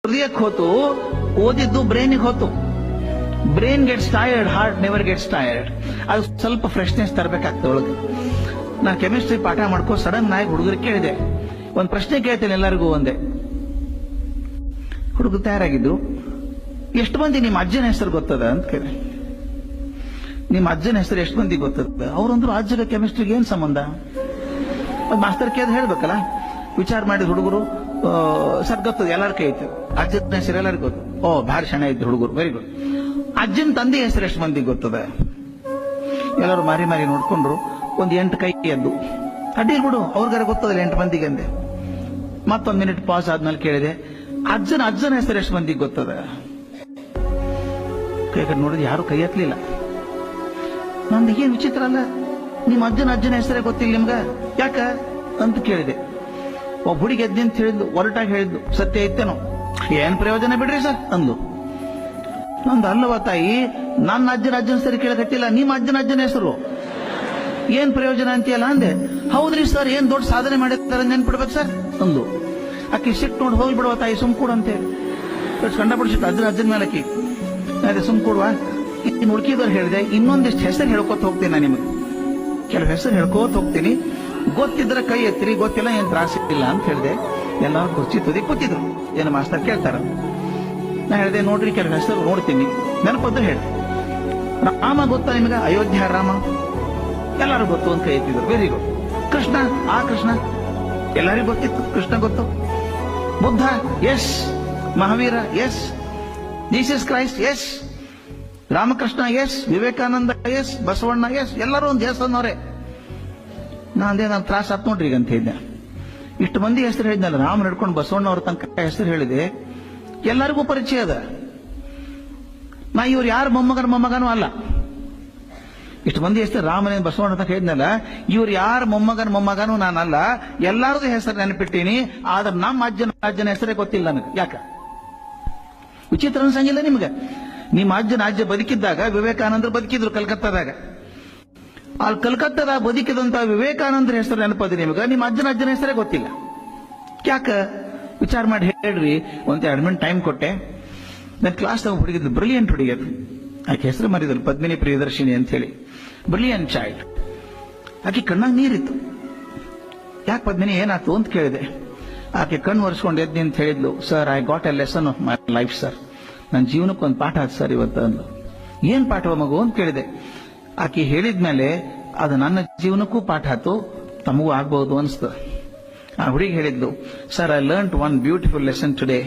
ಹೃದಯಕ್ಕೆ ಹೋತು, ಓದಿದ್ದು ಬ್ರೈನಿಗೆ ಹೋತು. Brain gets tired, heart never gets tired. ಅದು ಸ್ವಲ್ಪ ಫ್ರೆಶ್ನೆಸ್ ತರಬೇಕಾಗ್ತದೆ ಒಳಗೆ. ನಾ ಕೆಮಿಸ್ಟ್ರಿ ಪಾಠ ಮಾಡ್ಕೋ ಸಡನ್ ಆಗಿ ಹುಡುಗರಿಗೆ ಕೇಳಿದೆ, ಒಂದು ಪ್ರಶ್ನೆ ಕೇಳ್ತೇನೆ ಎಲ್ಲರಿಗೂ ಒಂದೇ. ಹುಡುಗ ತಯಾರಾಗಿದ್ರು, ಎಷ್ಟು ಮಂದಿ ನಿಮ್ಮ ಅಜ್ಜನ ಹೆಸರು ಗೊತ್ತದ ಅಂತ ಕೇಳಿ. ನಿಮ್ಮ ಅಜ್ಜನ ಹೆಸರು ಎಷ್ಟು ಮಂದಿ ಗೊತ್ತದ? ಅವ್ರಂದ್ರು ಅಜ್ಜಗ ಕೆಮಿಸ್ಟ್ರಿಗೆ ಏನ್ ಸಂಬಂಧ? ಮಾಸ್ತರ್ ಕೇಳಿದ್ ಹೇಳ್ಬೇಕಲ್ಲ. ವಿಚಾರ ಮಾಡಿದ ಹುಡುಗರು, ಸರ್ ಗೊತ್ತದ, ಎಲ್ಲರ ಕೈ ಐತೆ, ಅಜ್ಜನ ಹೆಸರು ಎಲ್ಲರಿಗೂ ಗೊತ್ತು. ಓ ಭಾರಿ ಶಣ ಇದ್ರು ಹುಡುಗರು, ವೆರಿ ಗುಡ್. ಅಜ್ಜನ ತಂದೆ ಹೆಸರು ಎಷ್ಟು ಮಂದಿ ಗೊತ್ತದ? ಎಲ್ಲರೂ ಮಾರಿ ಮಾರಿ ನೋಡ್ಕೊಂಡ್ರು. ಒಂದು 8 ಕೈ ಎದ್ದು, ಅಡ್ಡಿಲ್ ಬಿಡು ಅವ್ರಿಗಾರ ಗೊತ್ತದಲ್ಲ 8 ಮಂದಿಗೆ ಅಂದೆ. ಮತ್ತೊಂದು ಮಿನಿಟ್ ಪಾಸ್ ಆದ್ಮೇಲೆ ಕೇಳಿದೆ, ಅಜ್ಜನ ಹೆಸರು ಎಷ್ಟು ಮಂದಿಗೆ ಗೊತ್ತದ? ಕೈ ಕಡೆ ನೋಡಿದ್ರೆ ಯಾರು ಕೈ ಎತ್ತಲಿಲ್ಲ. ನಂದು ಏನ್ ವಿಚಿತ್ರ ಅಲ್ಲ, ನಿಮ್ಮ ಅಜ್ಜನ ಹೆಸರೇ ಗೊತ್ತಿಲ್ಲ ನಿಮ್ಗ, ಯಾಕ ಅಂತ ಕೇಳಿದೆ. ಒಬ್ಬ ಹುಡುಗಿ ಎದ್ದಿ ಅಂತ ಹೇಳಿದ್ಲು, ಒರಟಾಗಿ ಹೇಳಿದ್ಲು, ಸತ್ಯ ಐತೇನೋ? ಏನ್ ಪ್ರಯೋಜನ ಬಿಡ್ರಿ ಸರ್ ಅಂದ್ಲು. ನಂದು ಅಲ್ಲವ ತಾಯಿ, ನನ್ನ ಅಜ್ಜನ ಹೆಸರು ಕೇಳಕತ್ತಿಲ್ಲ, ನಿಮ್ಮ ಅಜ್ಜನ ಹೆಸರು, ಏನ್ ಪ್ರಯೋಜನ ಅಂತೀಯಲ್ಲ ಅಂದೆ. ಹೌದ್ರಿ ಸರ್, ಏನ್ ದೊಡ್ಡ ಸಾಧನೆ ಮಾಡಿರ್ತಾರೆ ನೆನ್ಪಿಡ್ಬೇಕು ಸರ್ ಅಂದ್ಲು. ಆಕಿ ಸಿಟ್ಟು ನೋಡಿ, ಹೋಗಿ ಬಿಡುವ ತಾಯಿ ಸುಮ್ ಕೂಡ ಅಂತೇಳಿ ಕಂಡಪಡಿಸಿಟ್ಟು ಅಜ್ಜನ ಮೇಲೆ ಆಕಿ. ಅದೇ ಸುಮ್ ಕೊಡುವ. ಇನ್ನು ಹುಡುಕಿದವ್ರು ಹೇಳಿದೆ, ಇನ್ನೊಂದಿಷ್ಟು ಹೆಸರು ಹೇಳ್ಕೊತ ಹೋಗ್ತೀನಿ ನಾನು ನಿಮಗೆ, ಕೆಲವು ಹೆಸರು ಹೇಳ್ಕೋತ ಹೋಗ್ತೀನಿ, ಗೊತ್ತಿದ್ರೆ ಕೈ ಎತ್ತಿರಿ, ಗೊತ್ತಿಲ್ಲ ಏನ್ ತ್ರಾಸಿಲ್ಲ ಅಂತ ಹೇಳಿದೆ. ಎಲ್ಲರೂ ಕುರ್ಚಿ ತುದಿ ಕೂತಿದ್ರು. ಏನು ಮಾಸ್ತರ್ ಕೇಳ್ತಾರ? ನಾ ಹೇಳಿದೆ, ನೋಡ್ರಿ ಕೆಲವು ಹೆಸರು ನೋಡ್ತೀನಿ, ನೆನಪದ್ದು ಹೇಳಿ. ರಾಮ ಗೊತ್ತಾ ನಿಮ್ಗೆ? ಅಯೋಧ್ಯ ರಾಮ ಎಲ್ಲರೂ ಗೊತ್ತು ಅಂತ ಕೈ ಎತ್ತಿದ್ರು. Very good. ಕೃಷ್ಣ, ಆ ಕೃಷ್ಣ ಎಲ್ಲರಿಗೂ ಗೊತ್ತಿತ್ತು, ಕೃಷ್ಣ ಗೊತ್ತು. Buddha, yes. Mahavira, yes. Jesus Christ, yes. Ramakrishna, yes. Vivekananda, yes. Basavanna, yes. ಎಲ್ಲರೂ ಒಂದು ಎಸ್ ಅನ್ನೋರೆ. ನಾನು ತ್ರಾಸ ಆತ್ ನೋಡ್ರಿ ಈಗ ಅಂತ ಹೇಳಿದ್ದೆ. ಇಷ್ಟು ಮಂದಿ ಹೆಸರು ಹೇಳಿದ್ನಲ್ಲ, ರಾಮ ನಡ್ಕೊಂಡು ಬಸವಣ್ಣ ಅವ್ರ ತನಕ ಹೆಸರು ಹೇಳಿದೆ, ಎಲ್ಲರಿಗೂ ಪರಿಚಯ ಅದ. ನಾ ಇವ್ರು ಯಾರ ಮೊಮ್ಮಗನೂ ಅಲ್ಲ. ಇಷ್ಟು ಮಂದಿ ಹೆಸರು ರಾಮನೇ ಬಸವಣ್ಣ ತನಕ ಹೇಳಿದ್ನಲ್ಲ, ಇವ್ರು ಯಾರ ಮೊಮ್ಮಗನೂ ನಾನಲ್ಲ. ಎಲ್ಲಾರದು ಹೆಸರು ನೆನಪಿಟ್ಟೀನಿ, ಆದ್ರೆ ನಮ್ಮ ಅಜ್ಜನ ಹೆಸರೇ ಗೊತ್ತಿಲ್ಲ ನನಗೆ. ಯಾಕ? ವಿಚಿತ್ರ ಅನ್ಸಂಗಿಲ್ಲ ನಿಮ್ಗೆ? ನಿಮ್ಮ ಅಜ್ಜ ಬದುಕಿದ್ದಾಗ ವಿವೇಕಾನಂದರು ಬದುಕಿದ್ರು ಕಲ್ಕತ್ತಾದಾಗ. ಅಲ್ಲಿ ಕಲ್ಕತ್ತಾದಾಗ ಬದುಕಿದಂತ ವಿವೇಕಾನಂದರ ಹೆಸರು ನೆನಪದ ನಿಮ್ಗೆ, ನಿಮ್ಮ ಅಜ್ಜನ ಹೆಸರೇ ಗೊತ್ತಿಲ್ಲ. ಯಾಕ? ವಿಚಾರ ಮಾಡಿ ಹೇಳ್ರಿ. ಒಂದು 2 ಮಿನಿಟ್ ಟೈಮ್ ಕೊಟ್ಟೆ. ನನ್ನ ಕ್ಲಾಸ್ದಾಗ ಹುಡುಗಿದ್ರು, ಬ್ರಿಲಿಯಂಟ್ ಹುಡುಗಿದ್ರು. ಆಕೆ ಹೆಸರು ಮರಿದ್ರು, ಪದ್ಮಿನಿ ಪ್ರಿಯದರ್ಶಿನಿ ಅಂತ ಹೇಳಿ. Brilliant child. ಆಕೆ ಕಣ್ಣಾಗ ನೀರಿತ್ತು. ಯಾಕೆ ಪದ್ಮಿನಿ, ಏನಾಯ್ತು ಅಂತ ಕೇಳಿದೆ. ಆಕೆ ಕಣ್ಣು ಒರೆಸ್ಕೊಂಡು ಎದ್ದಿ ಅಂತ ಹೇಳಿದ್ಲು, sir, I got A lesson of my life sir. ನನ್ನ ಜೀವನಕ್ಕೆ ಒಂದು ಪಾಠ ಆಯ್ತು ಸರ್ ಇವತ್ತು ಅಂದ್ಲು. ಏನ್ ಪಾಠವ ಮಗು ಅಂತ ಕೇಳಿದೆ. ಆಕೆ ಹೇಳಿದ್ಮೇಲೆ ಅದು ನನ್ನ ಜೀವನಕ್ಕೂ ಪಾಠ ಆಯ್ತು, ತಮಗೂ ಆಗ್ಬಹುದು ಅನ್ಸ್ತು. ಆ ಹುಡುಗಿ ಹೇಳಿದ್ಲು, sir, I learn one beautiful lesson today.